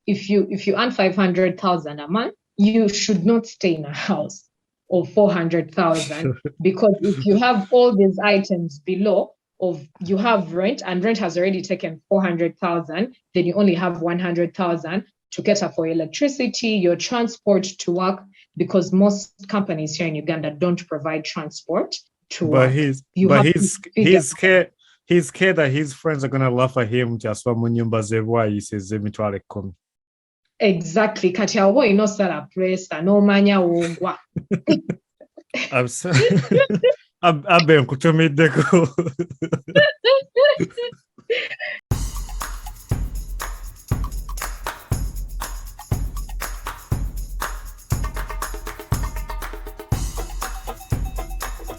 if you earn 500,000 a month, you should not stay in a house of 400,000, because if you have all these items below, of you have rent, and rent has already taken 400,000, then you only have 100,000 to cater for electricity, your transport to work, because most companies here in Uganda don't provide transport to But work. he's You but have to he's figure he's scared. He's scared that his friends are gonna laugh at him just for munyumba zewa yiseze mitwale kumi. exactly. Kati awo inosala presa no manya wogwa. I'm sorry. I've been kutumideko.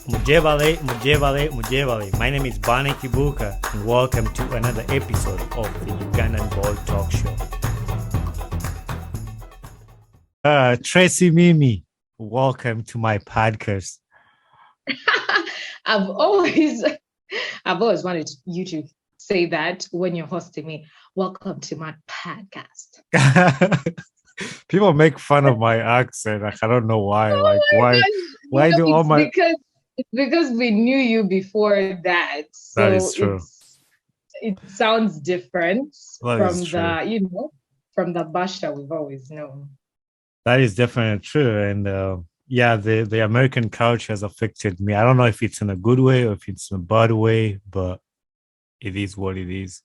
Mujevale. My name is Bane Kibuka, and welcome to another episode of the Ugandan Ball Talk Show. Tracy Mimi, welcome to my podcast. I've always wanted you to say that when you're hosting me. Welcome to my podcast. People make fun of my accent. Like, I don't know why. Like, why do all my... Because we knew you before that. So that is true. It sounds different That from is true. from the Basha we've always known. That is definitely true. And yeah, the American culture has affected me. I don't know if it's in a good way or if it's in a bad way, but it is what it is.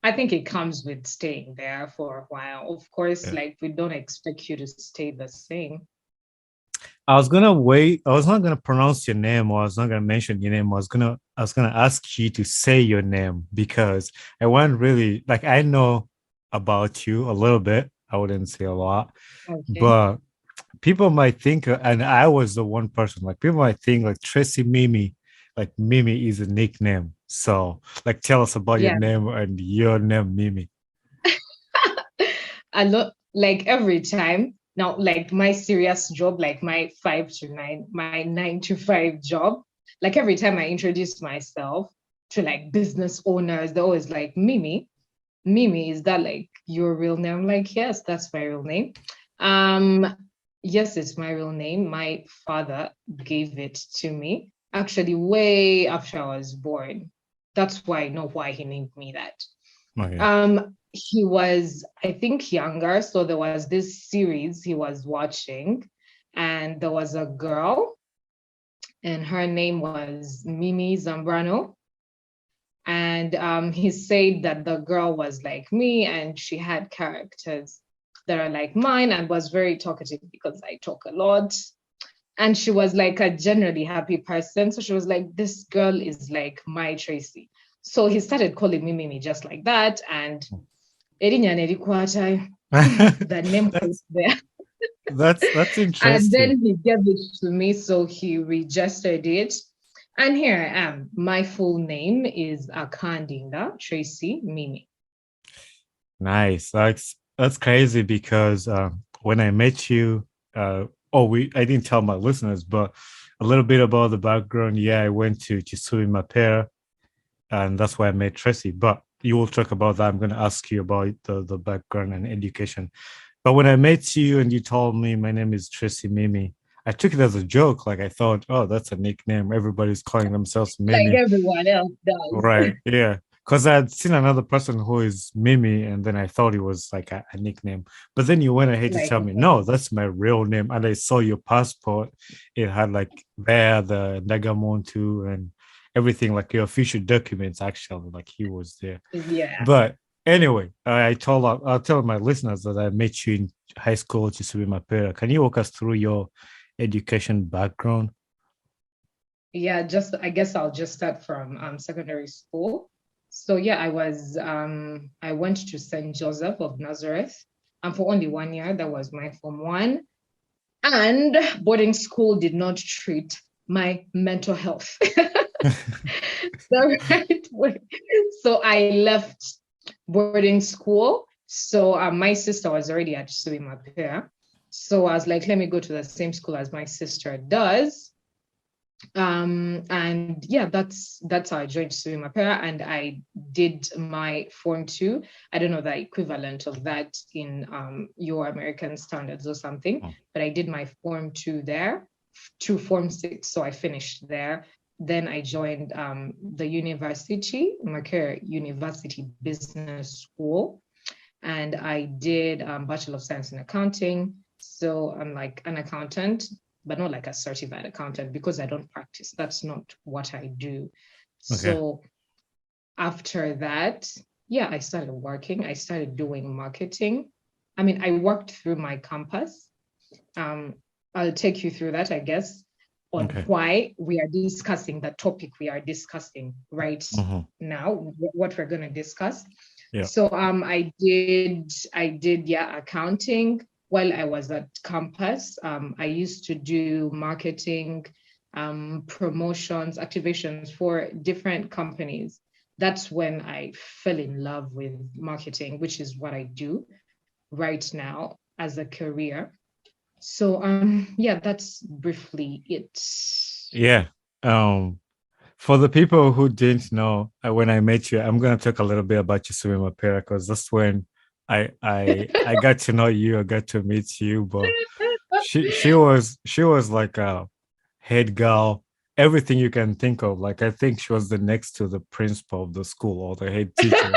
I think it comes with staying there for a while. Of course, like, we don't expect you to stay the same. I was gonna wait. I was not gonna pronounce your name, or I was not gonna mention your name. I was gonna ask you to say your name, because I wasn't really, like, I know about you a little bit. I wouldn't say a lot, but people might think, and I was the one person, like, people might think like Tracy Mimi, like Mimi is a nickname. So, like, tell us about your name and your name, Mimi. A lot, like, every time. Now, like, my serious job, like my 5 to 9, my 9 to 5 job, like, every time I introduce myself to, like, business owners, they're always like, Mimi, is that, like, your real name? I'm like, yes, that's my real name. Yes, it's my real name. My father gave it to me, actually, way after I was born. That's why I know why he named me that. Okay. He was, I think, younger. So there was this series he was watching, and there was a girl, and her name was Mimi Zambrano. And he said that the girl was like me, and she had characters that are like mine, and was very talkative because I talk a lot. And she was like a generally happy person. So she was like, this girl is like my Tracy. So he started calling me Mimi just like that. And that name was there. That's interesting. And then he gave it to me. So he registered it. And here I am. My full name is Akandinda Tracy Mimi. Nice. That's crazy, because when I met you, I didn't tell my listeners, but a little bit about the background. Yeah, I went to Chisui Makerere, and that's why I met Tracy. But you will talk about that. I'm going to ask you about the background and education. But when I met you and you told me my name is Tracy Mimi, I took it as a joke. Like, I thought, oh, that's a nickname. Everybody's calling themselves Mimi. Like everyone else does. Right, yeah. Because I had seen another person who is Mimi, and then I thought it was like a nickname. But then you went ahead to tell me, no, that's my real name. And I saw your passport. It had like there, the Nagamontu and everything, like your official documents, actually, like he was there. Yeah. But anyway, I'll tell my listeners that I met you in high school, Chisui Makerere. Can you walk us through your education background? Yeah, I guess I'll just start from secondary school. So yeah, I went to St. Joseph of Nazareth, and for only 1 year. That was my Form 1. And boarding school did not treat my mental health the right way. So I left boarding school. So my sister was already at Chisui Makerere. So I was like, let me go to the same school as my sister does. And yeah, that's how I joined Makerere, and I did my Form 2. I don't know the equivalent of that in your American standards or something, Oh, but I did my Form 2 there to Form 6, so I finished there. Then I joined the university, Makerere University Business School, and I did Bachelor of Science in Accounting. So I'm like an accountant, but not like a certified accountant because I don't practice. That's not what I do. okay. So after that, yeah, I started working. I started doing marketing. I mean, I worked through my campus. Um, I'll take you through that, I guess, on Okay. why we are discussing the topic we are discussing right Hmm. now, what we're going to discuss. Yeah. So I did yeah accounting while I was at campus. I used to do marketing, promotions, activations for different companies. That's when I fell in love with marketing, which is what I do right now as a career. So yeah, that's briefly it. Yeah. Um, for the people who didn't know, when I met you, I'm gonna talk a little bit about your swimming appeal because that's when I got to know you, I got to meet you. But she was like a head girl, everything you can think of. Like I think she was the next to the principal of the school or the head teacher.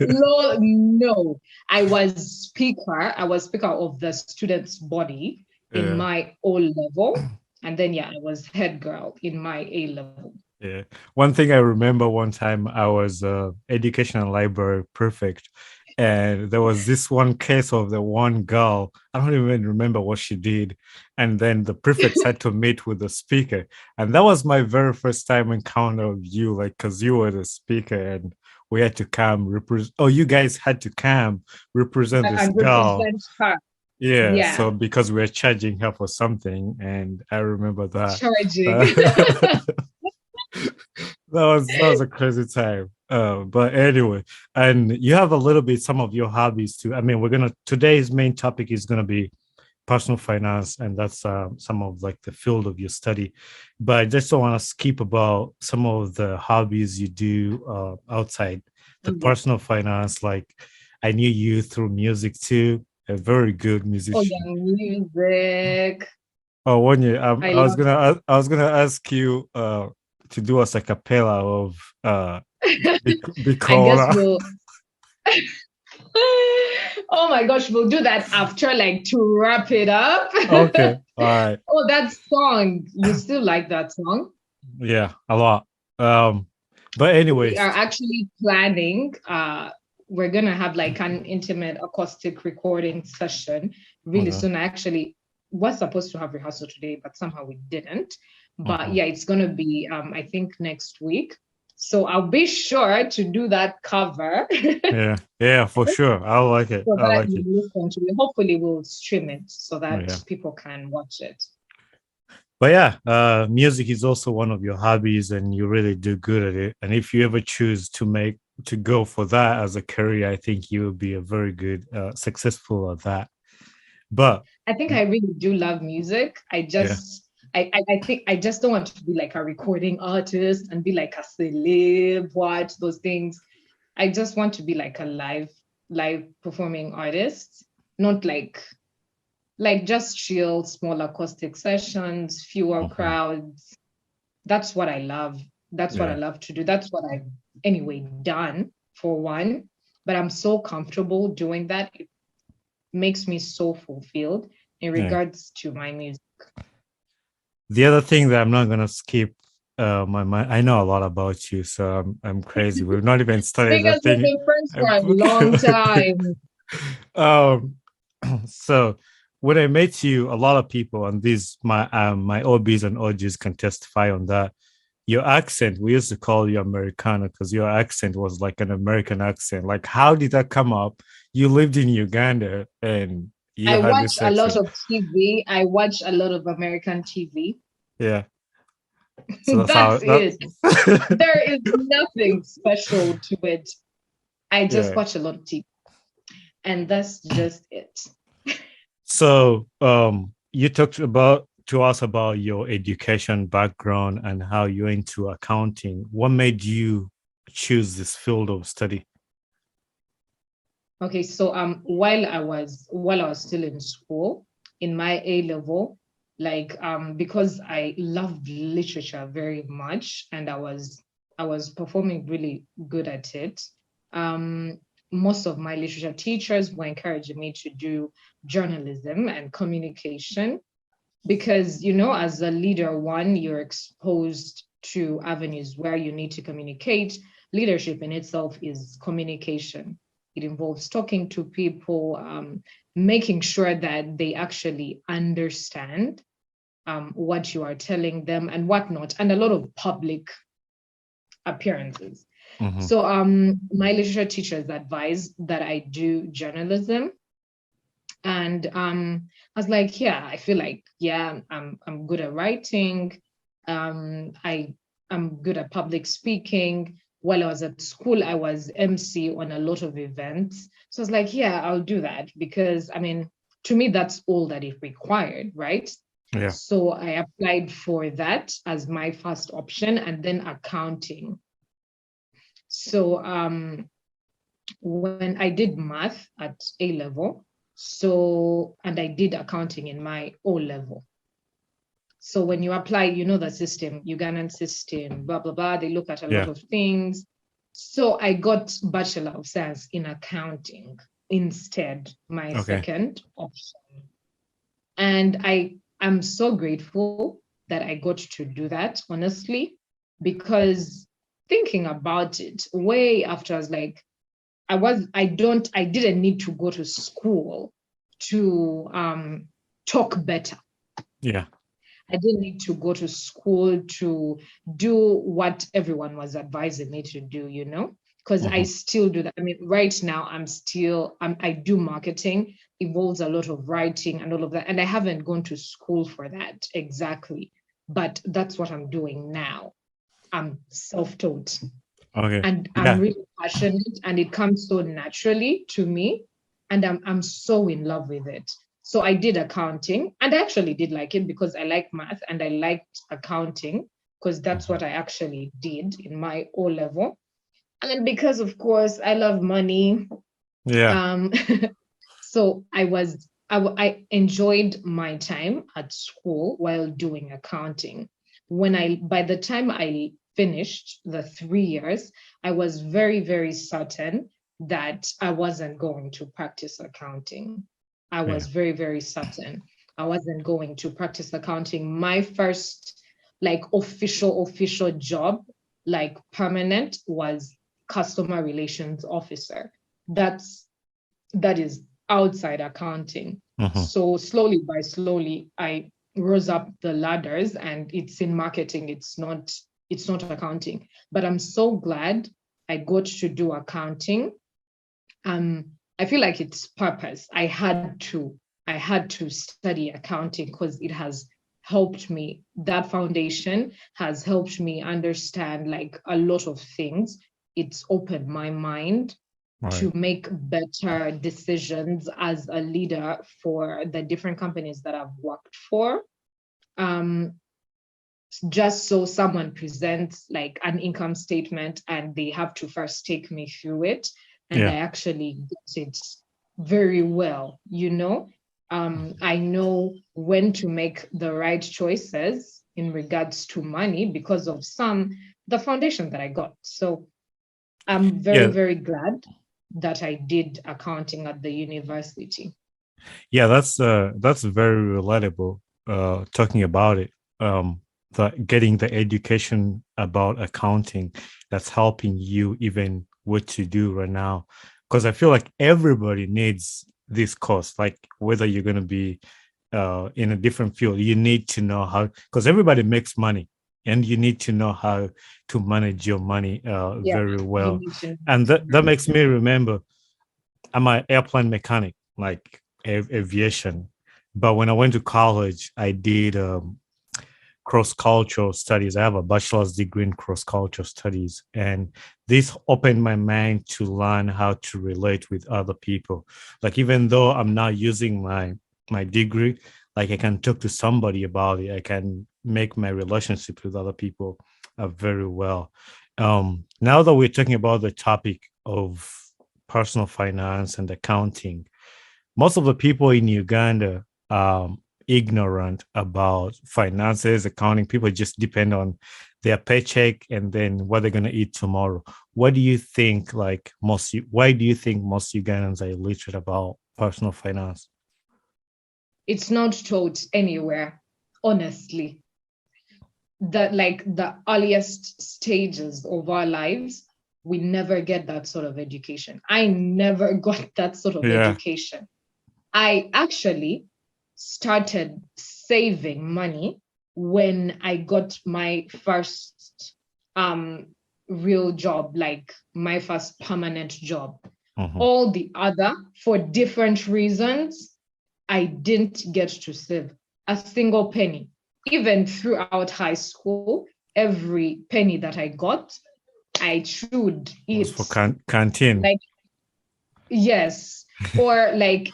No, no. I was speaker of the students' body in Yeah. my O level. And then yeah, I was head girl in my A level. Yeah. One thing I remember one time I was educational library prefect, and there was this one case of the one girl. I don't even remember what she did. And then the prefects had to meet with the speaker. And that was my very first time encounter of you, like because you were the speaker and we had to come represent you guys had to come represent this And girl. represent her. Yeah, so Yeah, because we were charging her for something, and I remember that. charging. Uh, that was a crazy time. But anyway, and you have a little bit some of your hobbies too. I mean, we're gonna today's main topic is gonna be personal finance, and that's some of like the field of your study. But I just don't want to skip about some of the hobbies you do outside the Yeah. personal finance. Like I knew you through music too, a very good Oh yeah, musician. music. Oh, one year, I love I was gonna ask you to do us a cappella of I guess Bicola. we'll oh my gosh, we'll do that after like to wrap it up. Okay, all right, Oh, that song. You still like that song? yeah, a lot. Um, but We are anyways, actually planning, we're gonna have like an intimate acoustic recording session really okay, soon. I actually was supposed to have rehearsal today, but somehow we didn't. But mhm. yeah, it's gonna be I think next week. So I'll be sure to do that cover Yeah, yeah, for sure. I like it. so I that like you it. listen to it. Hopefully we'll stream it so that Yeah. people can watch it. But yeah, music is also one of your hobbies, and you really do good at it. And if you ever choose to go for that as a career, I think you will be a very good, successful at that. But I think I really do love music. yeah, I think I just don't want to be like a recording artist and be like a celeb, what those things. I just want to be like a live performing artist, not like just chill, small acoustic sessions, fewer mhm, crowds. That's what I love. That's what I yeah, love to do. That's what I've anyway done for one. But I'm so comfortable doing that. It makes me so fulfilled in yeah. regards to my music. The other thing that I'm not gonna skip, my mind. I know a lot about you, so I'm crazy. We've not even started the Because we've thing. been friends for a long time. um, so when I met you, a lot of people, and these my OBs and OGs can testify on that. Your accent, we used to call you Americana because your accent was like an American accent. Like, how did that come up? You lived in Uganda and you I had watch this a lot accent. of TV. I watch a lot of American TV. Yeah. So that's how That's that. it. There is nothing special to it. I just Yeah. watch a lot of TV, and that's just it. So you talked about to us about your education background and how you're into accounting. What made you choose this field of study? Okay, so while I was still in school, in my A level, like because I loved literature very much and I was performing really good at it. Um, Most of my literature teachers were encouraging me to do journalism and communication because as a leader, one, you're exposed to avenues where you need to communicate. Leadership in itself is communication. It involves talking to people, making sure that they actually understand what you are telling them and whatnot, and a lot of public appearances. Mm-hmm. So my literature teachers advised that I do journalism. And I was like, yeah, I feel like, yeah, I'm good at writing. I'm good at public speaking. While I was at school, I was MC on a lot of events. So I was like, yeah, I'll do that because I mean, to me, that's all that it required, right? Yeah. So I applied for that as my first option and then accounting. So when I did math at A level, and I did accounting in my O level. So when you apply, the system, Ugandan system, blah, blah, blah, they look at a lot of things. So I got Bachelor of Science in accounting instead, my second option. And I am so grateful that I got to do that, honestly, because thinking about it, way after I was like, I didn't need to go to school to talk better. Yeah. I didn't need to go to school to do what everyone was advising me to do, because I still do that. I mean, right now I do marketing, involves a lot of writing and all of that. And I haven't gone to school for that exactly, but that's what I'm doing now. I'm self-taught. Okay. And I'm really passionate and it comes so naturally to me. And I'm so in love with it. So I did accounting and I actually did like it because I like math and I liked accounting because that's what I actually did in my O level. And because of course I love money. Yeah. So I enjoyed my time at school while doing accounting. By the time I finished the 3 years, I was very, very certain that I wasn't going to practice accounting. I was very, very certain I wasn't going to practice accounting. My first official job, like permanent, was customer relations officer. That is outside accounting. So slowly by slowly, I rose up the ladders and it's in marketing. It's not accounting, but I'm so glad I got to do accounting. I feel like it's purpose. I had to study accounting because it has helped me. That foundation has helped me understand like a lot of things. It's opened my mind to make better decisions as a leader for the different companies that I've worked for. Just so someone presents like an income statement and they have to first take me through it and I actually get it very well, I know when to make the right choices in regards to money because of the foundation that I got. So I'm very, very glad that I did accounting at the university. Yeah, that's very relatable. Talking about it, getting the education about accounting that's helping you even what to do right now. Because I feel like everybody needs this course. Like whether you're going to be in a different field, you need to know how. Because everybody makes money, and you need to know how to manage your money very well. And that makes me remember, I'm an airplane mechanic, like aviation. But when I went to college, I did cross-cultural studies. I have a bachelor's degree in cross-cultural studies. And this opened my mind to learn how to relate with other people. Like, even though I'm not using my degree, like I can talk to somebody about it. I can make my relationship with other people very well. Now that we're talking about the topic of personal finance and accounting, most of the people in Uganda ignorant about finances, accounting. People just depend on their paycheck and then what they're gonna eat tomorrow. What do you think? Like why do you think most Ugandans are illiterate about personal finance? It's not taught anywhere, honestly. That like the earliest stages of our lives, we never get that sort of education. I never got that sort of Yeah. education. I actually started saving money when I got my first real job, like my first permanent job. Mhm. All the other, for different reasons, I didn't get to save a single penny. Even throughout high school, every penny that I got, I chewed Was it. for canteen. Like, yes. Or like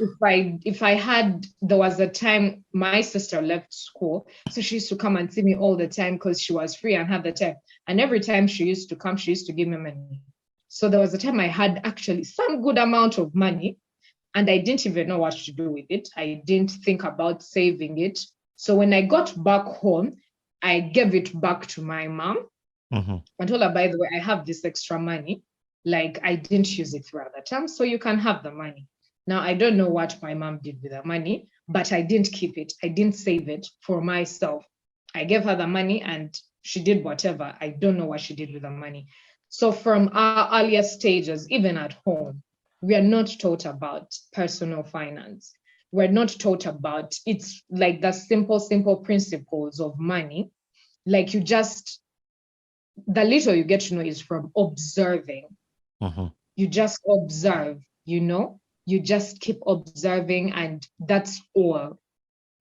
if I had, there was a time my sister left school, so she used to come and see me all the time because she was free and had the time. And every time she used to come, she used to give me money. So there was a time I had actually some good amount of money, and I didn't even know what to do with it. I didn't think about saving it. So when I got back home, I gave it back to my mom. Mm-hmm. I told her, by the way, I have this extra money. Like I didn't use it throughout the term, so you can have the money. Now, I don't know what my mom did with the money, but I didn't keep it. I didn't save it for myself. I gave her the money and she did whatever. I don't know what she did with the money. So from our earliest stages, even at home, we are not taught about personal finance. We're not taught about, it's like the simple principles of money. Like you just, the little you get to know is from observing. Mm-hmm. You just observe, you just keep observing, and that's all.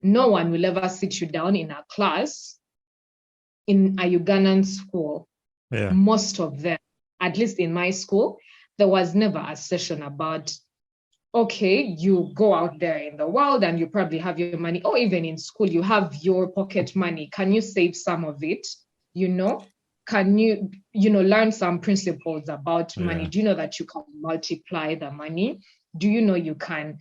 No one will ever sit you down in a class in a Ugandan school. Yeah. Most of them, at least in my school, there was never a session about, okay, you go out there in the world and you probably have your money, or even in school, you have your pocket money. Can you save some of it? Can you, learn some principles about money? Yeah. Do you know that you can multiply the money? Do you know you can,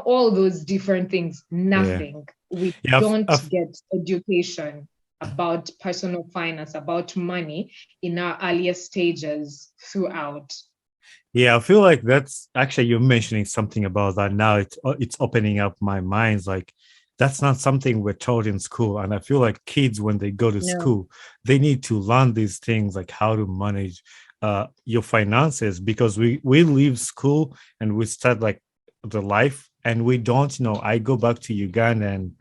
all those different things? Nothing. We don't get education about personal finance, about money in our earliest stages throughout. Yeah, I feel like that's actually, you're mentioning something about that now. It's opening up my mind. Like that's not something we're taught in school, and I feel like kids when they go to school, they need to learn these things like how to manage your finances, because we leave school and we start like the life and we don't know. I go back to Uganda, and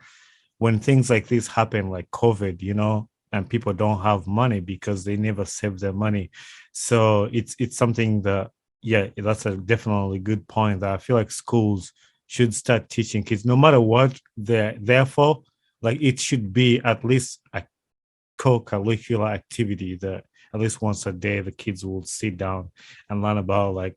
when things like this happen, like COVID, and people don't have money because they never save their money. So it's something that, yeah, that's a definitely good point, that I feel like schools should start teaching kids, no matter what they're there for. Like it should be at least a co-curricular activity that at least once a day the kids will sit down and learn about like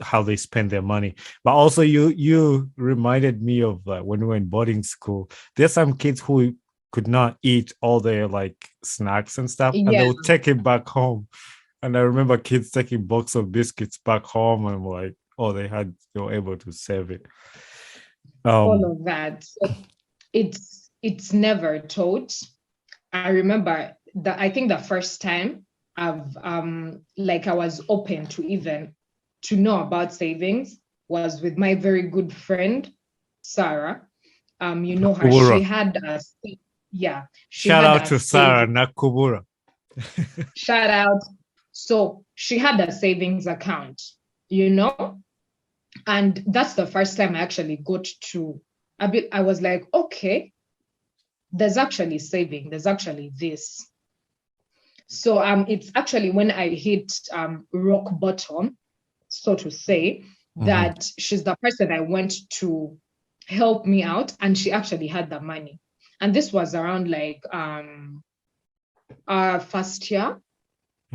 how they spend their money. But also you reminded me of when we were in boarding school, there's some kids who could not eat all their like snacks and stuff, and they would take it back home. And I remember kids taking box of biscuits back home, and like, oh, they were able to save it. All of that. So it's never taught. I remember that I think the first time I've I was open to even to know about savings was with my very good friend Sarah. You know her. Nakubura. She had a shout out to Sarah Nakubura. Shout out. So she had a savings account, and that's the first time I actually got to I was like, okay, there's actually saving, there's actually this. So it's actually when I hit rock bottom, so to say, that she's the person I went to help me out, and she actually had the money. And this was around like our first year.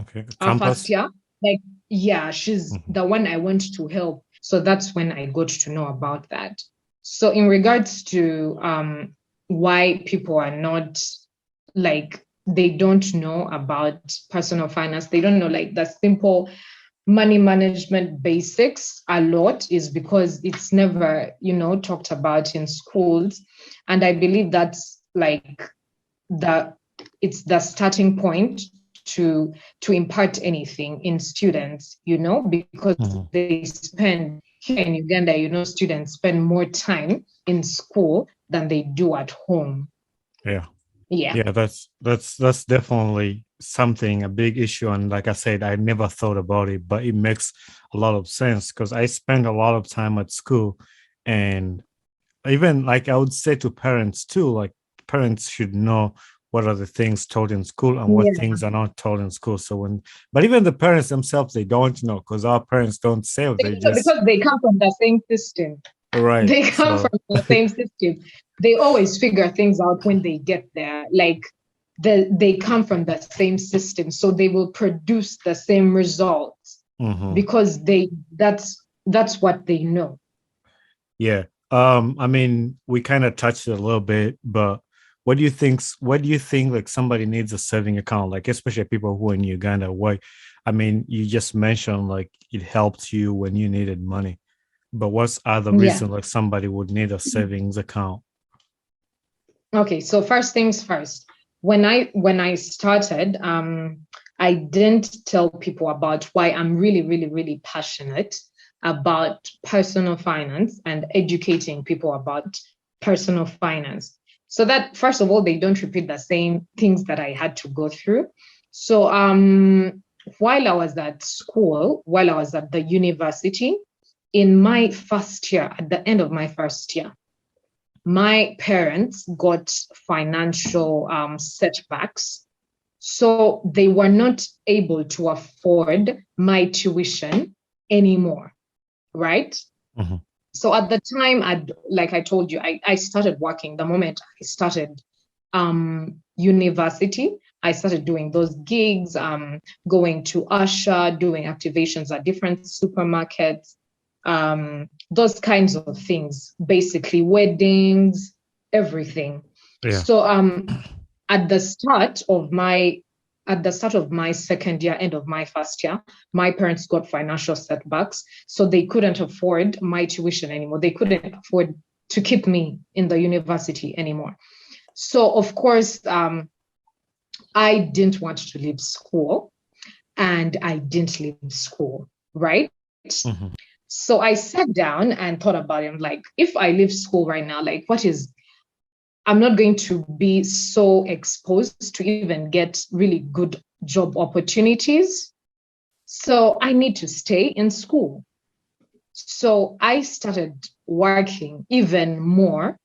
Okay. Our first year. Like, yeah, she's the one I went to help. So that's when I got to know about that. So in regards to why people are not like, they don't know about personal finance, they don't know like the simple money management basics a lot, is because it's never, talked about in schools. And I believe that's like it's the starting point to impart anything in students, because they spend here in Uganda, students spend more time in school than they do at home. Yeah. Yeah. Yeah, that's definitely something, a big issue. And like I said, I never thought about it, but it makes a lot of sense because I spend a lot of time at school. And even like I would say to parents too, like parents should know what are the things taught in school and what things are not taught in school. But even the parents themselves, they don't know because our parents don't say, they just, because they come from the same system. Right. They come from the same system. They always figure things out when they get there. Like they come from the same system, so they will produce the same results because that's what they know. Yeah. I mean, we kind of touched it a little bit, but what do you think like somebody needs a saving account, like especially people who are in Uganda? You just mentioned like it helped you when you needed money. But what's other reason like somebody would need a savings account? Okay, so first things first. When I started, I didn't tell people about why I'm really, really, really passionate about personal finance and educating people about personal finance. So that, first of all, they don't repeat the same things that I had to go through. So while I was at school, while I was at the university, in my first year, at the end of my first year, my parents got financial setbacks. So they were not able to afford my tuition anymore, right? So at the time, like I told you, I started working. The moment I started university, I started doing those gigs, going to Usher, doing activations at different supermarkets, those kinds of things, basically weddings, everything. So at the start of my second year, end of my first year, my parents got financial setbacks. So they couldn't afford my tuition anymore. They couldn't afford to keep me in the university anymore. So of course, I didn't want to leave school, and I didn't leave school, right? So I sat down and thought about it. Like, if I leave school right now, like I'm not going to be so exposed to even get really good job opportunities. So I need to stay in school. So I started working even more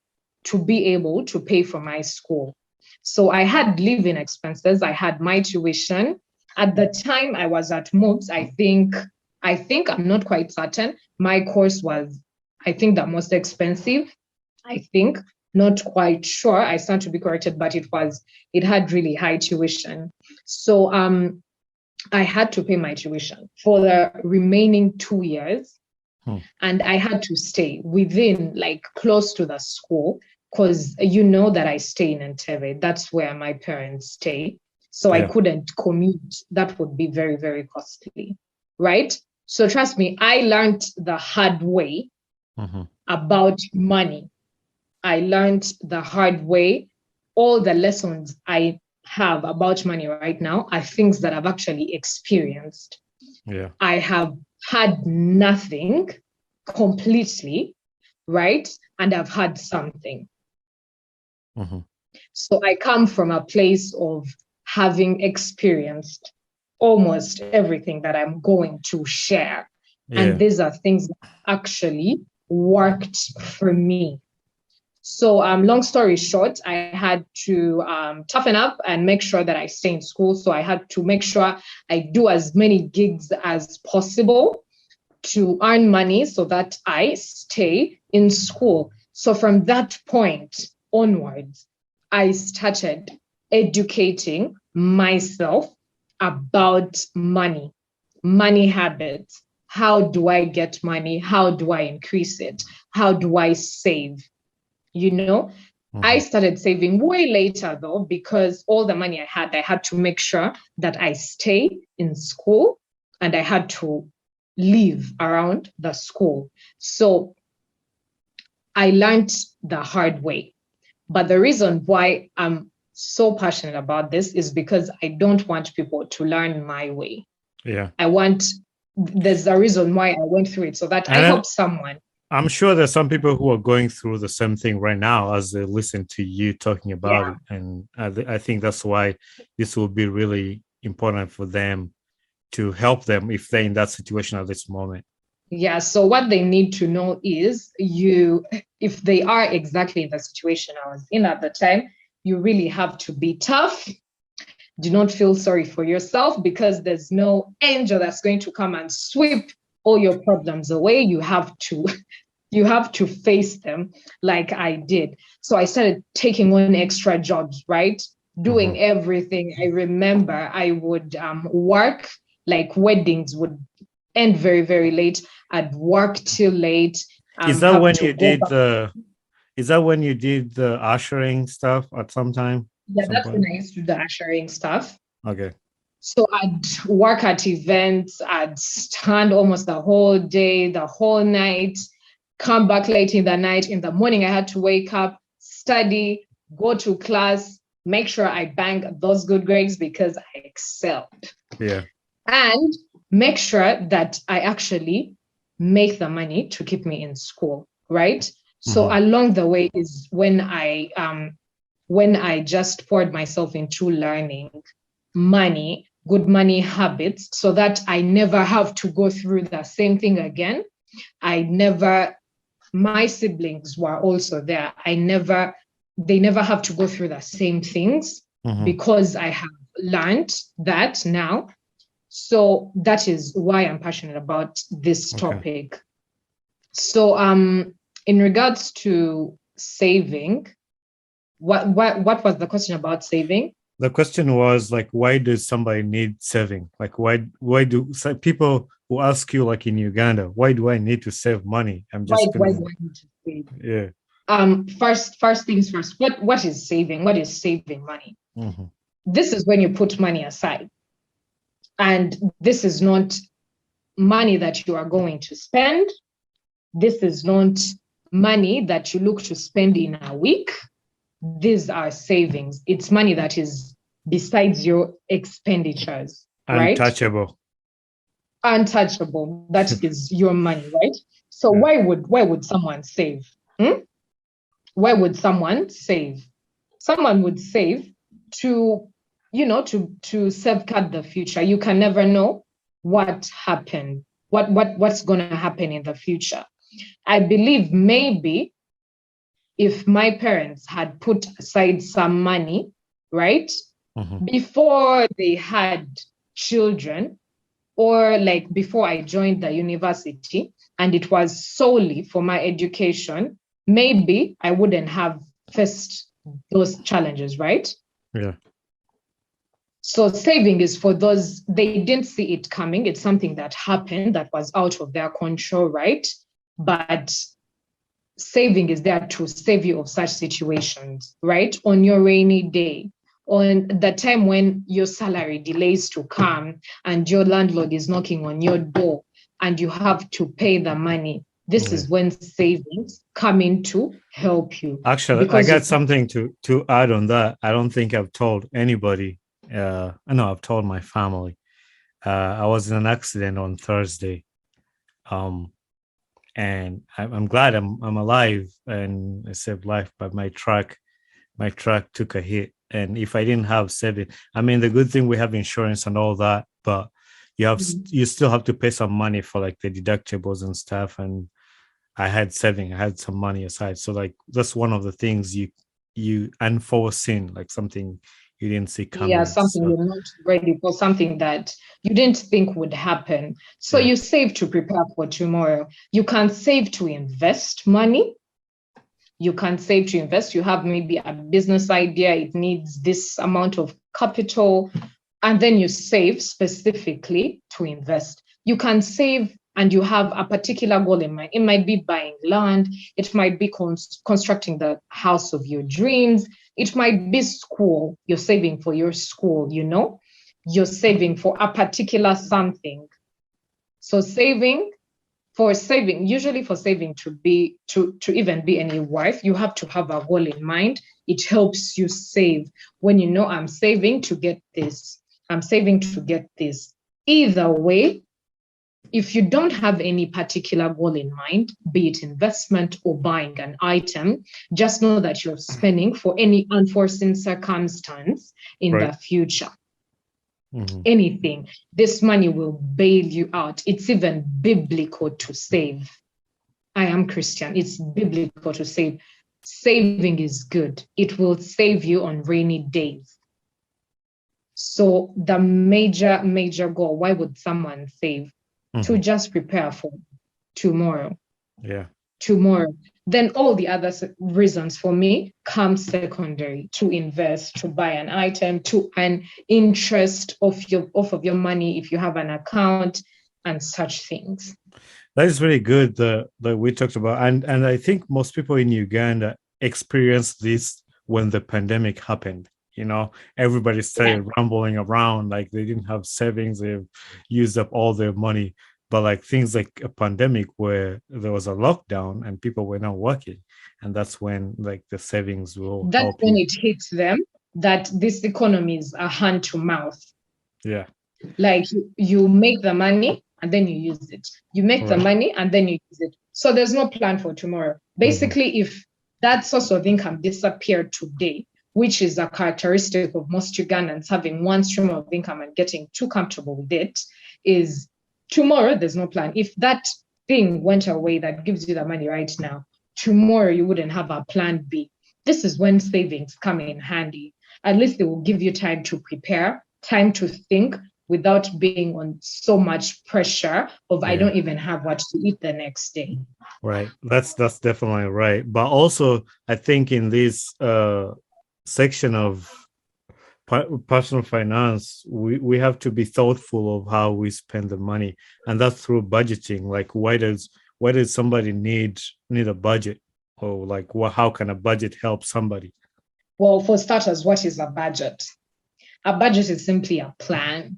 to be able to pay for my school. So I had living expenses. I had my tuition. At the time I was at MOOBS, I think, I'm not quite certain, my course was, I think, the most expensive. I think, not quite sure. I stand to be corrected, but it had really high tuition. So I had to pay my tuition for the remaining 2 years. And I had to stay within, like, close to the school, because that I stay in Entebbe. That's where my parents stay. So I couldn't commute. That would be very, very costly, right? So trust me, I learned the hard way about money. I learned the hard way. All the lessons I have about money right now are things that I've actually experienced. I have had nothing completely, right? And I've had something. So I come from a place of having experienced almost everything that I'm going to share. And these are things that actually worked for me. So long story short, I had to toughen up and make sure that I stay in school. So I had to make sure I do as many gigs as possible to earn money so that I stay in school. So from that point onwards, I started educating myself about money habits, how do I get money? How do I increase it? How do I save? You know, I started saving way later though, because all the money I had to make sure that I stay in school and I had to live around the school. So I learned the hard way. But the reason why I'm so passionate about this is because I don't want people to learn my way. Yeah. There's a reason why I went through it, so that I help someone. I'm sure there's some people who are going through the same thing right now as they listen to you talking about it. And I think that's why this will be really important for them, to help them if they're in that situation at this moment. Yeah, so what they need to know is if they are exactly in the situation I was in at the time, you really have to be tough. Do not feel sorry for yourself, because there's no angel that's going to come and sweep all your problems away. You have to face them like I did. So I started taking on extra jobs, right? Doing everything. I remember I would work, like weddings would end very, very late. I'd work till late. Is that when you did the ushering stuff at some time? Yeah, that's when I used to do the ushering stuff. Okay. So I'd work at events, I'd stand almost the whole day, the whole night, come back late in the night. In the morning, I had to wake up, study, go to class, make sure I bang those good grades because I excelled. Yeah. And make sure that I actually make the money to keep me in school, right? So along the way is when I just poured myself into learning good money habits, so that I never have to go through the same thing again. My siblings were also there. They never have to go through the same things because I have learned that now. So that is why I'm passionate about this topic. So in regards to saving, what was the question about saving? The question was like, why does somebody need saving? Like, why do people who ask you, like in Uganda, why do I need to save money? Why do I need to save? Yeah. First things first. What is saving? What is saving money? This is when you put money aside. And this is not money that you are going to spend. This is not money that you look to spend in a week. These are savings. It's money that is besides your expenditures, right? Untouchable. That is your money, right? So why would someone save? Why would someone save? Someone would save to safeguard the future. You can never know what happened, what's going to happen in the future. I believe maybe if my parents had put aside some money, right, before they had children, or like before I joined the university, and it was solely for my education, maybe I wouldn't have faced those challenges, right? Yeah. So saving is for those, they didn't see it coming. It's something that happened that was out of their control, right? But saving is there to save you of such situations, right? On your rainy day, on the time when your salary delays to come and your landlord is knocking on your door and you have to pay the money. This is when savings come in to help you. Actually, I got something to add on that. I don't think I've told anybody. I know I've told my family. I was in an accident on Thursday. And I'm glad I'm alive and I saved life, but my truck took a hit. And if I didn't have saving, I mean, the good thing we have insurance and all that, but you still have to pay some money for like the deductibles and stuff. And I had saving, I had some money aside. So like, that's one of the things you unforeseen, like something you didn't see coming. Yeah, something you're not ready for, something that you didn't think would happen. So you save to prepare for tomorrow. You can save to invest money. You can save to invest. You have maybe a business idea. It needs this amount of capital. And then you save specifically to invest. You can save and you have a particular goal in mind. It might be buying land. It might be constructing the house of your dreams. It might be school. You're saving for your school, you know? You're saving for a particular something. So usually for saving to even be any worth, you have to have a goal in mind. It helps you save when you know I'm saving to get this. I'm saving to get this. Either way, if you don't have any particular goal in mind, be it investment or buying an item, just know that you're spending for any unforeseen circumstance in the future. Mm-hmm. Anything, this money will bail you out. It's even biblical to save. I am Christian. It's biblical to save. Saving is good. It will save you on rainy days. So the major goal, why would someone save? To just prepare for tomorrow. Yeah. Tomorrow. Then all the other reasons for me come secondary: to invest, to buy an item, to an interest off of your money if you have an account, and such things. That is very good that we talked about. And I think most people in Uganda experienced this when the pandemic happened. You know, everybody started rambling around like they didn't have savings, they've used up all their money. But like things like a pandemic where there was a lockdown and people were not working, and that's when like the savings will that's help when you. It hits them that this economy is a hand to mouth. Yeah. Like you make the money and then you use it. You make the money and then you use it. So there's no plan for tomorrow. Basically, if that source of income disappeared today, which is a characteristic of most Ugandans having one stream of income and getting too comfortable with it, is tomorrow there's no plan. If that thing went away that gives you the money right now, tomorrow you wouldn't have a plan B. This is when savings come in handy. At least they will give you time to prepare, time to think without being on so much pressure of I don't even have what to eat the next day. Right. That's definitely right. But also I think in this section of personal finance, we have to be thoughtful of how we spend the money, and that's through budgeting. Like why does somebody need a budget, or like how can a budget help somebody? Well, for starters, what is a budget? A budget is simply a plan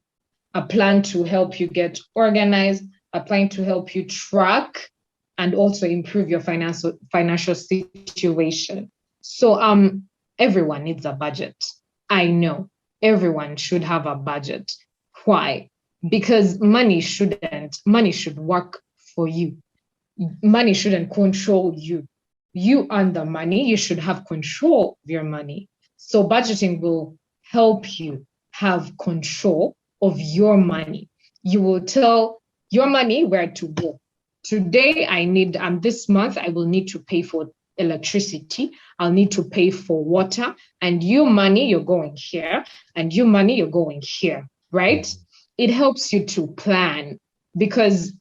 to help you get organized, a plan to help you track and also improve your financial situation. So everyone needs a budget. I know everyone should have a budget. Why? Because money should work for you. Money shouldn't control you. You earn the money, you should have control of your money. So budgeting will help you have control of your money. You will tell your money where to go. Today, this month, I will need to pay for electricity. I'll need to pay for water. And you money, you're going here. And you money, you're going here, right? It helps you to plan, because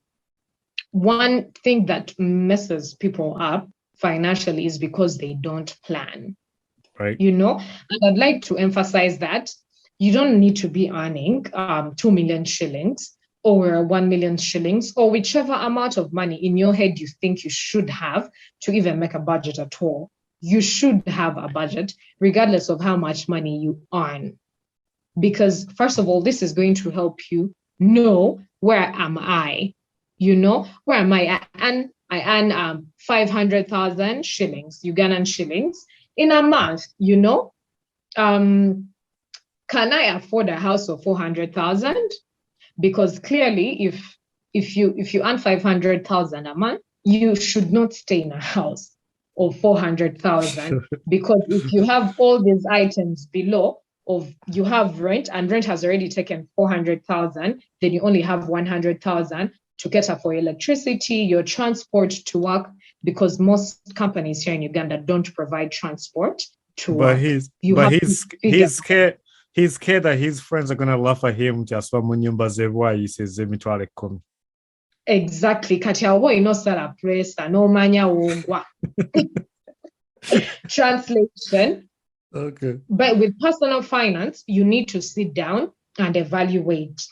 one thing that messes people up financially is because they don't plan. Right. You know, and I'd like to emphasize that you don't need to be earning 2 million shillings or 1 million shillings or whichever amount of money in your head you think you should have to even make a budget at all. You should have a budget regardless of how much money you earn. Because first of all, this is going to help you know, where am I? You know, where am I? I earn 500,000 shillings, Ugandan shillings in a month, you know. Can I afford a house of 400,000? Because clearly, if you earn 500,000 a month, you should not stay in a house of 400,000. Because if you have all these items below, you have rent, and rent has already taken 400,000, then you only have 100,000 to cater for electricity, your transport to work, because most companies here in Uganda don't provide transport to work. He's scared. He's scared that his friends are going to laugh at him just for munyumba zewa yisize emitwalo 10. Exactly. Kati awo inosala presa no manya wongwa. Translation. Okay. But with personal finance, you need to sit down and evaluate.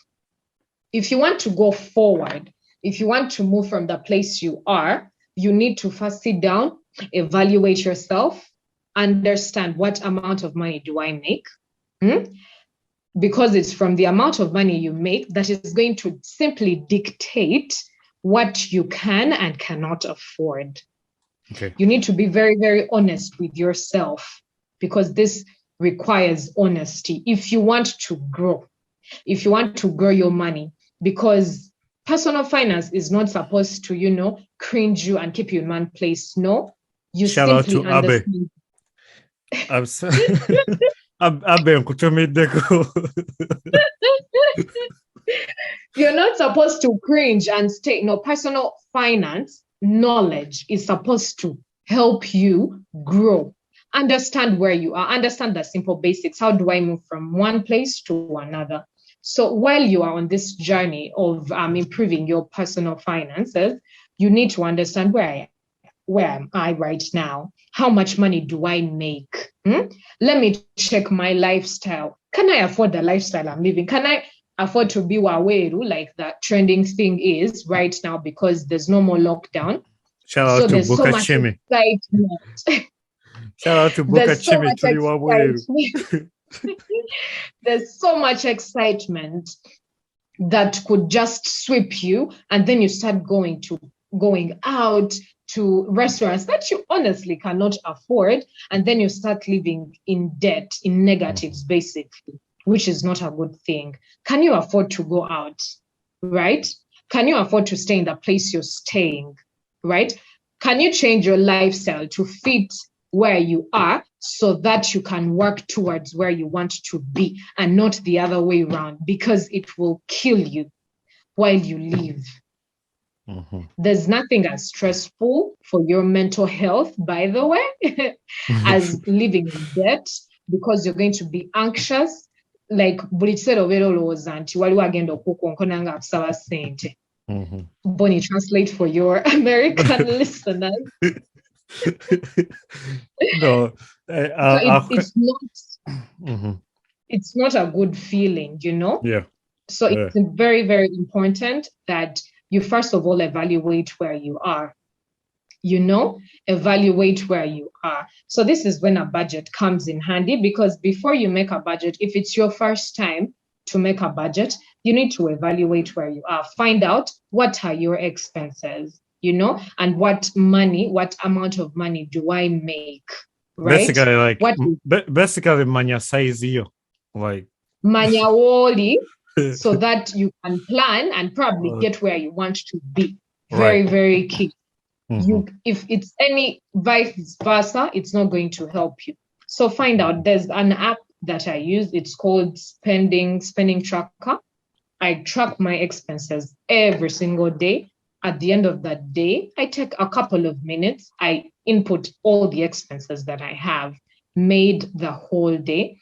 If you want to go forward, If you want to move from the place you are, you need to first sit down, evaluate yourself, understand what amount of money do I make? Because it's from the amount of money you make that is going to simply dictate what you can and cannot afford. Okay. You need to be very, very honest with yourself because this requires honesty if you want to grow, your money, because personal finance is not supposed to, cringe you and keep you in one place. No, you Shout out simply to Abe. understand. I'm sorry. Abe, You're not supposed to cringe and stay. No, personal finance knowledge is supposed to help you grow. Understand where you are. Understand the simple basics. How do I move from one place to another? So while you are on this journey of improving your personal finances, you need to understand where am I right now? How much money do I make? Let me check my lifestyle. Can I afford the lifestyle I'm living? Can I afford to be waweru like that trending thing is right now because there's no more lockdown? Shout out So to there's so much Bukachimi. excitement. Shout out to There's so Bukachimi much to the excitement. There's so much excitement that could just sweep you, and then you start going out to restaurants that you honestly cannot afford, and then you start living in debt, in negatives, basically, which is not a good thing. Can you afford to go out, right? Can you afford to stay in the place you're staying, right? Can you change your lifestyle to fit where you are so that you can work towards where you want to be and not the other way around, because it will kill you while you live. There's nothing as stressful for your mental health, by the way, as living in debt, because you're going to be anxious. Like buli kiseera obeera olowooza nti waliwo agenda okukonkona nga akusaba ssente. Bonnie, translate for your American listeners. No, it's not a good feeling, Yeah. So it's very, very important that you first of all evaluate where you are. Evaluate where you are. So this is when a budget comes in handy, because before you make a budget, if it's your first time to make a budget, you need to evaluate where you are. Find out what are your expenses, and what amount of money do I make, right? Basically manya size yo, like manya woli, so that you can plan and probably get where you want to be. Very, very key. If it's any vice versa, it's not going to help you. So find out. There's an app that I use. It's called Spending Tracker. I track my expenses every single day. At the end of that day, I take a couple of minutes. I input all the expenses that I have made the whole day.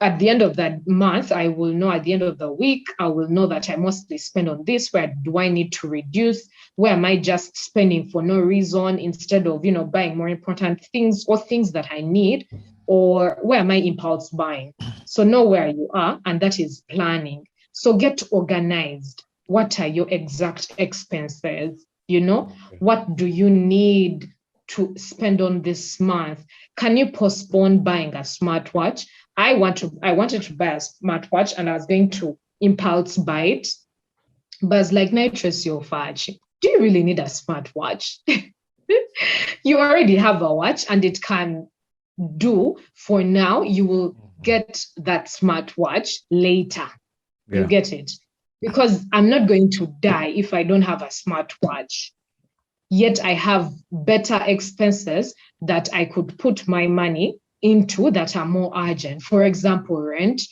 At the end of that month, I will know. At the end of the week, I will know that I mostly spend on this. Where do I need to reduce? Where am I just spending for no reason instead of, buying more important things or things that I need? Or where am I impulse buying? So know where you are, and that is planning. So get organized. What are your exact expenses? What do you need to spend on this month? Can you postpone buying a smartwatch? I wanted to buy a smartwatch, and I was going to impulse buy it. But it's like, Tracy M, do you really need a smartwatch? You already have a watch, and it can do for now. You will get that smartwatch later. You get it? Because I'm not going to die if I don't have a smartwatch. Yet I have better expenses that I could put my money into that are more urgent. For example, rent,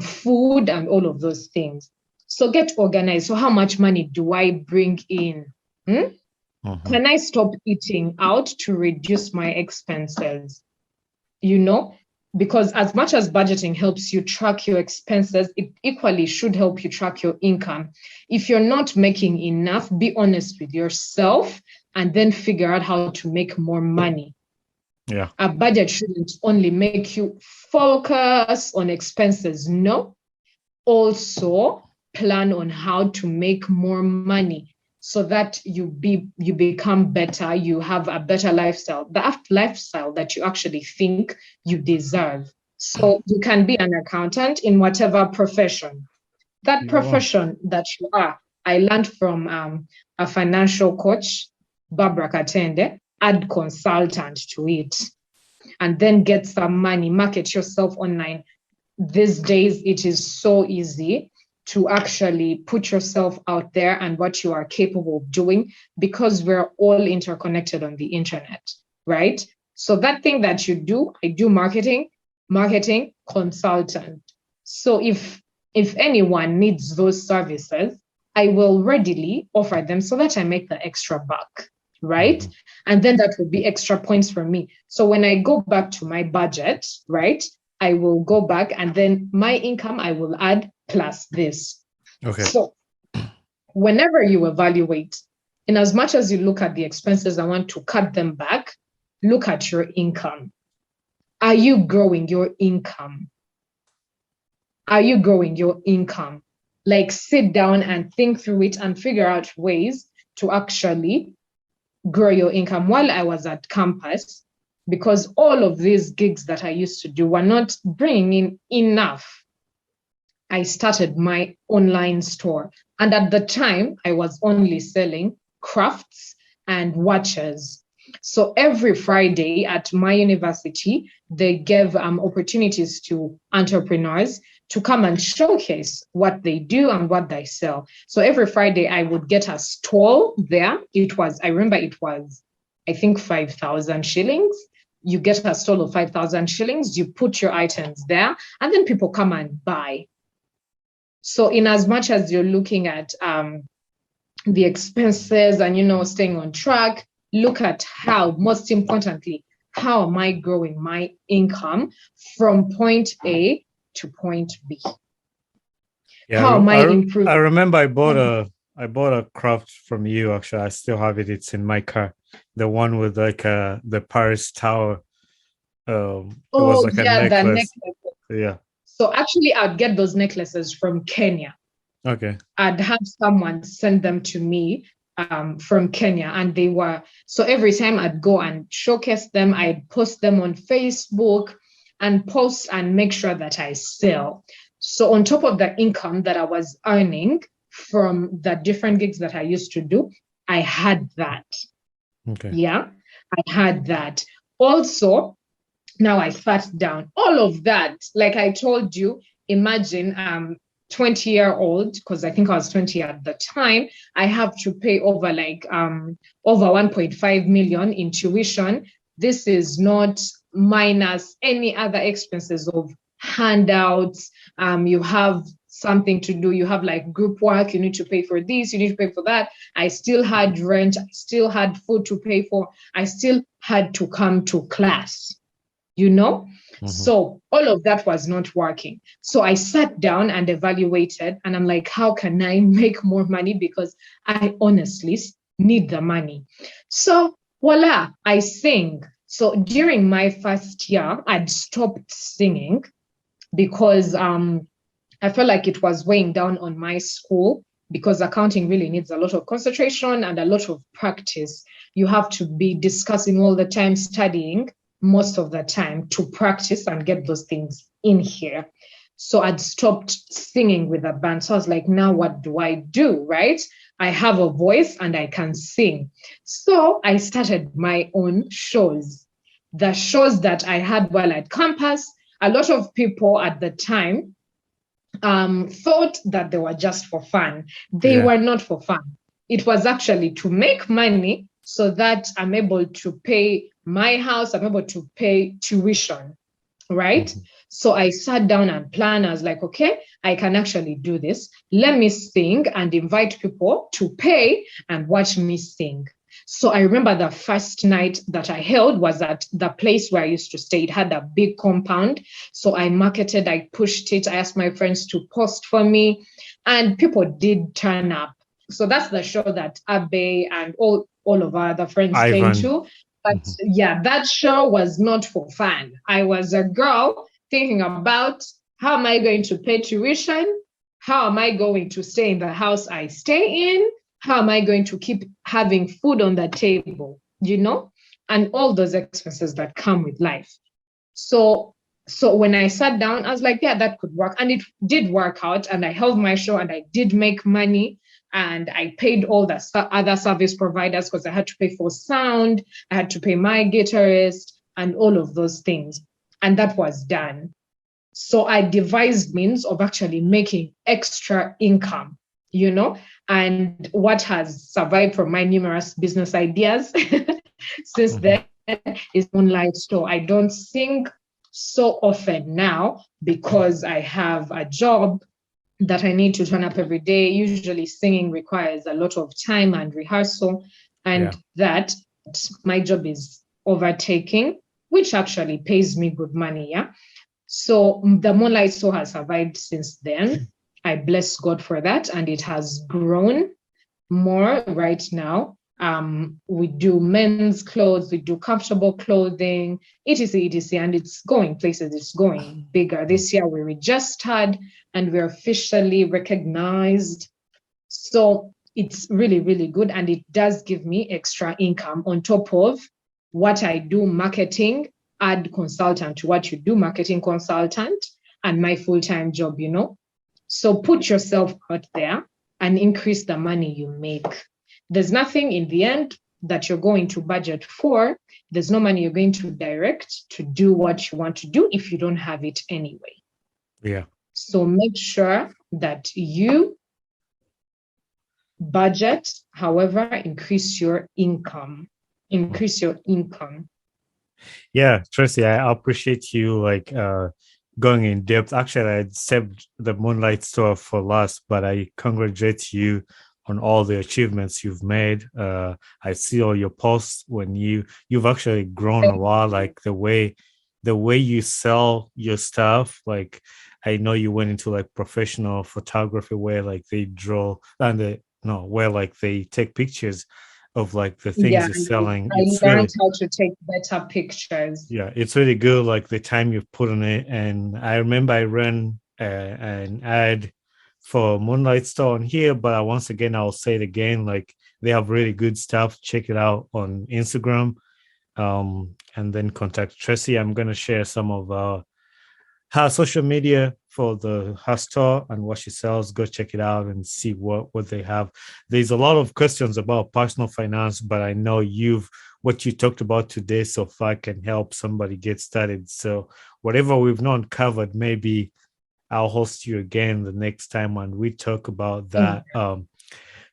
food, and all of those things. So get organized. So how much money do I bring in? Can I stop eating out to reduce my expenses? Because as much as budgeting helps you track your expenses, it equally should help you track your income. If you're not making enough, be honest with yourself and then figure out how to make more money. Yeah. A budget shouldn't only make you focus on expenses. No. Also, plan on how to make more money. so that you become better, you have a better lifestyle, the lifestyle that you actually think you deserve. So you can be an accountant in whatever profession. That Wow. profession that you are, I learned from a financial coach, Barbara Katende, add consultant to it, and then get some money, market yourself online. These days, it is so easy to actually put yourself out there and what you are capable of doing, because we're all interconnected on the internet, right? So that thing that you do, I do marketing consultant. So if anyone needs those services, I will readily offer them so that I make the extra buck, right? Mhm. And then that would be extra points for me. So when I go back to my budget, right, I will go back and then my income I will add plus this. Okay. So whenever you evaluate, in as much as you look at the expenses, I want to cut them back, look at your income. Are you growing your income? Are you growing your income? Like sit down and think through it and figure out ways to actually grow your income. While I was at campus, because all of these gigs that I used to do were not bringing in enough, I started my online store. And at the time, I was only selling crafts and watches. So every Friday at my university, they gave opportunities to entrepreneurs to come and showcase what they do and what they sell. So every Friday, I would get a stall there. I remember it was, I think, 5,000 shillings. You get a stall of 5,000 shillings, you put your items there, and then people come and buy. So in as much as you're looking at the expenses and, staying on track, look at how, most importantly, how am I growing my income from point A to point B? Yeah, How am I I improving? remember I bought a craft from you. Actually, I still have it. It's in my car. The one with like the Paris Tower. It was Oh, like a yeah, the necklace. necklaces. Yeah. So actually, I'd get those necklaces from Kenya. Okay. I'd have someone send them to me from Kenya, and they were, so every time I'd go and showcase them, I'd post them on Facebook and post and make sure that I sell. So on top of the income that I was earning from the different gigs that I used to do, I had that. Okay. Yeah, I had that. Also, now I sat down. All of that, like I told you, imagine 20-year-old, because I think I was 20 at the time, I have to pay over over 1.5 million in tuition. This is not minus any other expenses of handouts. You have something to do, you have like group work, you need to pay for this, you need to pay for that. I still had rent, I still had food to pay for, I still had to come to class. So all of that was not working. So I sat down and evaluated, and I'm like, how can I make more money? Because I honestly need the money. So voila, I sing. So during my first year, I'd stopped singing because I felt like it was weighing down on my school, because accounting really needs a lot of concentration and a lot of practice. You have to be discussing all the time, studying most of the time to practice and get those things in here. So I'd stopped singing with a band. So I was like, now what do I do, right? I have a voice and I can sing. So I started my own shows. The shows that I had while at campus, a lot of people at the time thought that they were just for fun. They were not for fun. It was actually to make money so that I'm able to pay my house, I'm able to pay tuition, right? Mm-hmm. So I sat down and planned. I was like, okay, I can actually do this. Let me sing and invite people to pay and watch me sing. So I remember the first night that I held was at the place where I used to stay. It had a big compound. So I marketed, I pushed it. I asked my friends to post for me, and people did turn up. So that's the show that Abe and all of our other friends came to. But yeah, that show was not for fun. I was a girl thinking about, how am I going to pay tuition? How am I going to stay in the house I stay in? How am I going to keep having food on the table, and all those expenses that come with life. So when I sat down, I was like, yeah, that could work. And it did work out. And I held my show and I did make money. And I paid all the other service providers because I had to pay for sound, I had to pay my guitarist and all of those things. And that was done. So I devised means of actually making extra income, and what has survived from my numerous business ideas since then is Moonlight Store. I don't sing so often now because I have a job that I need to turn up every day. Usually singing requires a lot of time and rehearsal, and that my job is overtaking, which actually pays me good money. Yeah. So the Moonlight Store has survived since then. I bless God for that. And it has grown more right now. We do men's clothes, we do comfortable clothing, etc., etc., and it's going places, it's going bigger. This year we registered and we're officially recognized. So it's really, really good. And it does give me extra income on top of what I do, marketing, ad consultant to what you do, marketing consultant, and my full-time job, So put yourself out there and increase the money you make. There's nothing in the end that you're going to budget for. There's no money you're going to direct to do what you want to do if you don't have it anyway. Yeah. So make sure that you budget, however, increase your income. Increase your income. Yeah, Tracy, I appreciate you going in depth. Actually, I saved the Moonlight Store for last, but I congratulate you on all the achievements you've made. I see all your posts when you've actually grown a lot, like the way you sell your stuff. Like I know you went into like professional photography where like they draw where like they take pictures of like the things you're selling. I learned how to take better pictures. Yeah, it's really good, like the time you've put on it. And I remember I ran an ad for Moonlight Store on here, but once again, I'll say it again, like they have really good stuff. Check it out on Instagram, and then contact Tracy. I'm going to share some of her social media for her store and what she sells. Go check it out and see what they have. There's a lot of questions about personal finance, but I know what you talked about today so far can help somebody get started. So whatever we've not covered, maybe I'll host you again the next time when we talk about that.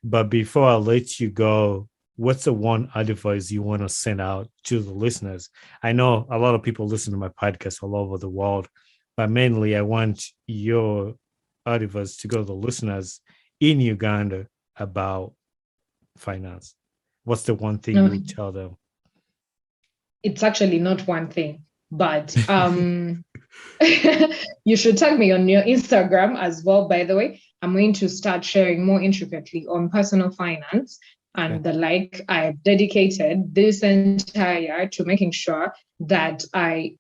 But before I let you go, what's the one advice you want to send out to the listeners? I know a lot of people listen to my podcast all over the world, but mainly I want your advice to go to the listeners in Uganda about finance. What's the one thing you would tell them? It's actually not one thing, but you should tag me on your Instagram as well, by the way. I'm going to start sharing more intricately on personal finance and the like. I've dedicated this entire year to making sure that I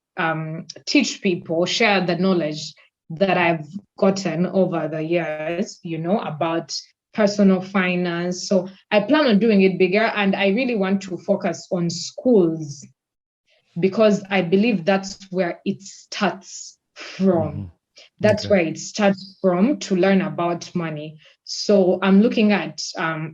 teach people, share the knowledge that I've gotten over the years, about personal finance. So I plan on doing it bigger, and I really want to focus on schools because I believe that's where it starts from. That's where it starts from, to learn about money. So I'm looking at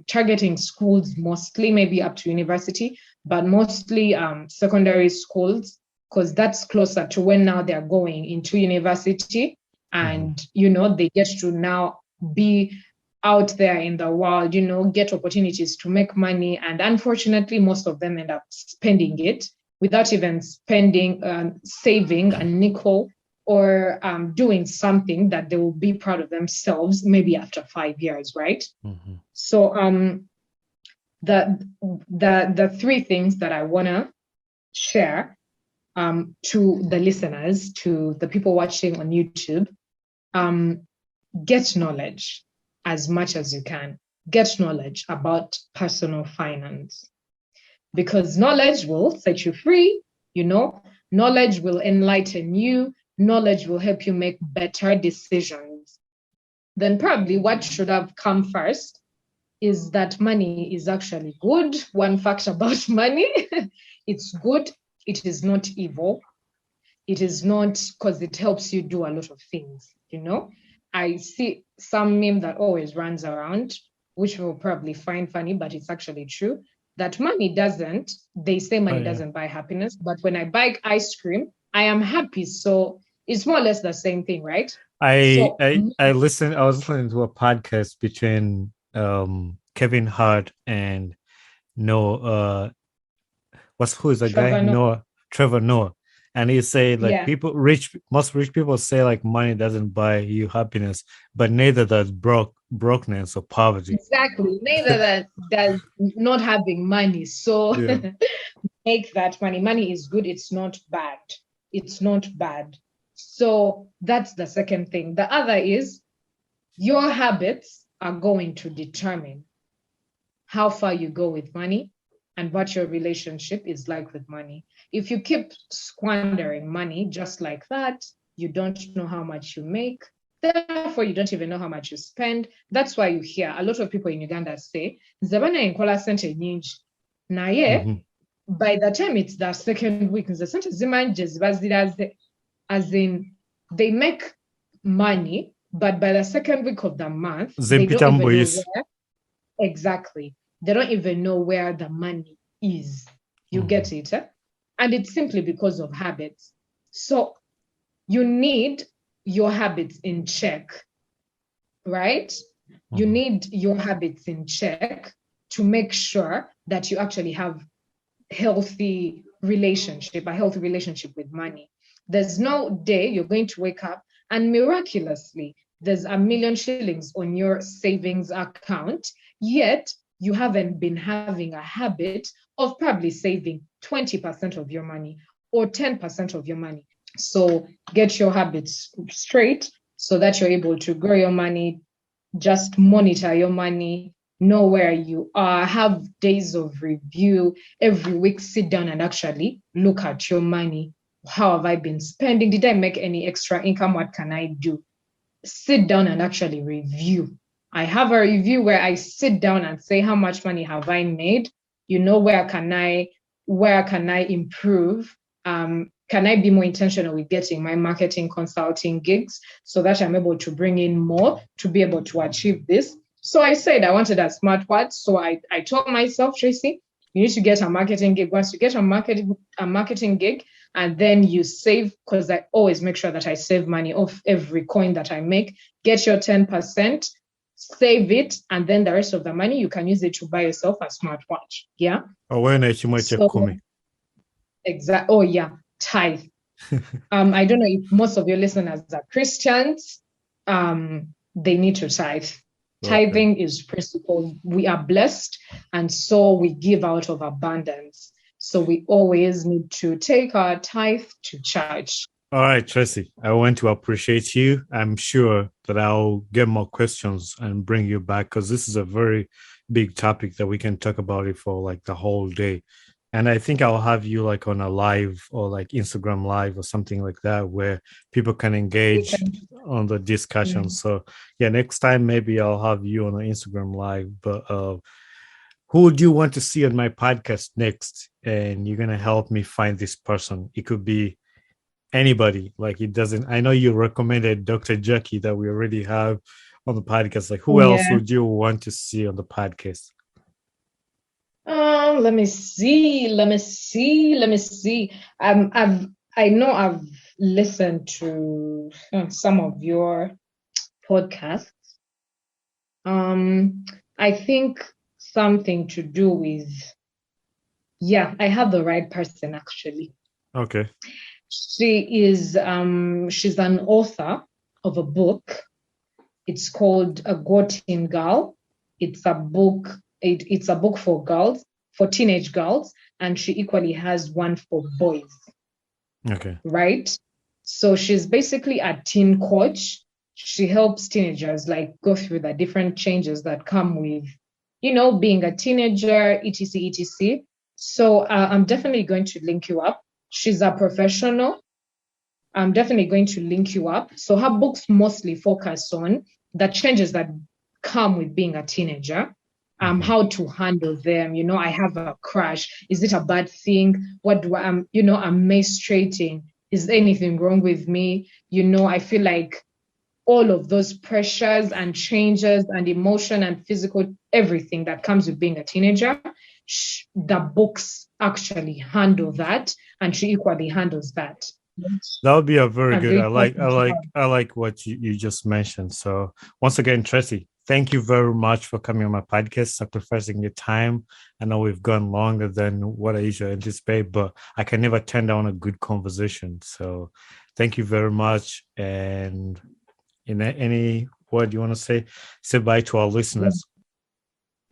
targeting schools mostly, maybe up to university, but mostly secondary schools, because that's closer to when now they're going into university and, they get to now be out there in the world, get opportunities to make money. And unfortunately, most of them end up spending it without even saving a nickel or doing something that they will be proud of themselves, maybe after 5 years, right? So the three things that I want to share to the listeners, to the people watching on YouTube, get knowledge as much as you can. Get knowledge about personal finance, because knowledge will set you free, knowledge will enlighten you, knowledge will help you make better decisions. Then probably what should have come first is that money is actually good. One fact about money, it's good. It is not evil. It is not, because it helps you do a lot of things, you know. I see some meme that always runs around, which we'll probably find funny, but it's actually true, that they say Oh money yeah. doesn't buy happiness, but when I buy ice cream, I am happy. So it's more or less the same thing, right? So I was listening to a podcast between Kevin Hart and no who is the guy? Trevor, no, Trevor Noah. And he say like yeah, most rich people say like money doesn't buy you happiness, but neither does brokenness or poverty. exactly. Neither that does not having money. So Yeah. make that money. Money is good. It's not bad. It's not bad. So that's the second thing. The other is your habits are going to determine how far you go with money and what your relationship is like with money. If you keep squandering money just like that, you don't know how much you make. Therefore, you don't even know how much you spend. That's why you hear a lot of people in Uganda say, Zabana inkola sente nyingi. Naye, Mhm. by the time it's the second week, the sente zimanje ziba ziraze, as in they make money, but by the second week of the month, they don't even know Zempitamboyis. where. Exactly. They don't even know where the money is. You Mhm. get it? Eh? And it's simply because of habits. So you need your habits in check, right? You Mhm. need your habits in check to make sure that you actually have a healthy relationship with money. There's no day you're going to wake up and miraculously there's $1,000,000 on your savings account, yet you haven't been having a habit of probably saving 20% of your money or 10% of your money. So get your habits straight so that you're able to grow your money, just monitor your money, know where you are, have days of review every week, sit down and actually look at your money. How have I been spending? Did I make any extra income? What can I do? Sit down and actually review. I have a review where I sit down and say, how much money have I made? You know, where can I improve? Can I be more intentional with getting my marketing consulting gigs so that I'm able to bring in more to be able to achieve this? So I said I wanted a smartwatch. So I told myself, Tracy, you need to get a marketing gig. Once you get a marketing gig, and then you save, because I always make sure that I save money off every coin that I make. Get your 10%, save it, and then the rest of the money you can use it to buy yourself a smartwatch. Yeah. Awareness you might So kumi. oh yeah, tithe. I don't know if most of your listeners are Christians. They need to tithe. Okay. Tithing is principle. We are blessed, and so we give out of abundance. So we always need to take our tithe to church. All right, Tracy. I want to appreciate you. I'm sure that I'll get more questions and bring you back because this is a very big topic that we can talk about it for like the whole day. And I think I'll have you like on a live or like Instagram live or something like that where people can We engage can. on the discussion. Mm. So yeah, next time maybe I'll have you on an Instagram live. But who would you want to see on my podcast next? And you're gonna help me find this person. It could be anybody. Like it doesn't. I know you recommended Dr. Jackie that we already have on the podcast. Like Oh who else yeah. would you want to see on the podcast? Let me see. Let me see. Let me see. I know I've listened to some of your podcasts. Um, I think something to do with, yeah, I have the right person actually. Okay. She's an author of a book. It's called A Gotin Girl. It's a book for girls, for teenage girls, and she equally has one for boys, Okay. right? So she's basically a teen coach. She helps teenagers like go through the different changes that come with, being a teenager, etc., etc. So I'm definitely going to link you up. She's a professional. I'm definitely going to link you up. So her books mostly focus on the changes that come with being a teenager. how to handle them. I have a crush. Is it a bad thing? What do I'm menstruating? Is anything wrong with me? I feel like all of those pressures and changes and emotion and physical, everything that comes with being a teenager, the books actually handle that, and she equally handles that. That would be a very I'm good. very I like what you just mentioned. So once again, Tracy, thank you very much for coming on my podcast, sacrificing your time. I know we've gone longer than what I usually anticipate, but I can never turn down a good conversation. So thank you very much. And any word you want to say bye to our listeners.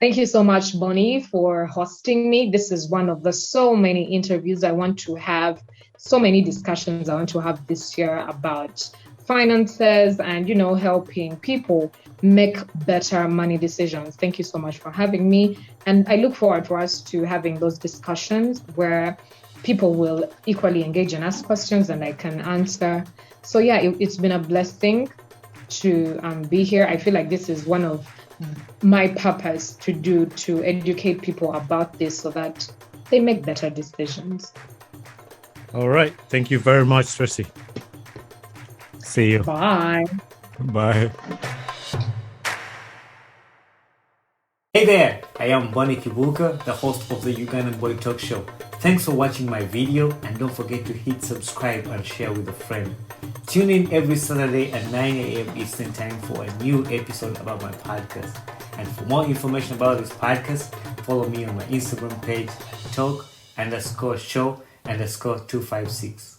Thank you so much, Bonnie, for hosting me. This is one of the so many interviews I want to have, so many discussions I want to have this year about finances and, helping people make better money decisions. Thank you so much for having me. And I look forward for us to having those discussions where people will equally engage and ask questions and I can answer. So yeah, it's been a blessing to be here. I feel like this is one of my purpose to educate people about this so that they make better decisions. All right. Thank you very much, Tracy. See you. Bye. Bye. Hey there, I am Bonnie Kibuka, the host of the Ugandan Boy Talk Show. Thanks for watching my video and don't forget to hit subscribe and share with a friend. Tune in every Saturday at 9 a.m. Eastern Time for a new episode about my podcast. And for more information about this podcast, follow me on my Instagram page, talk_show_256.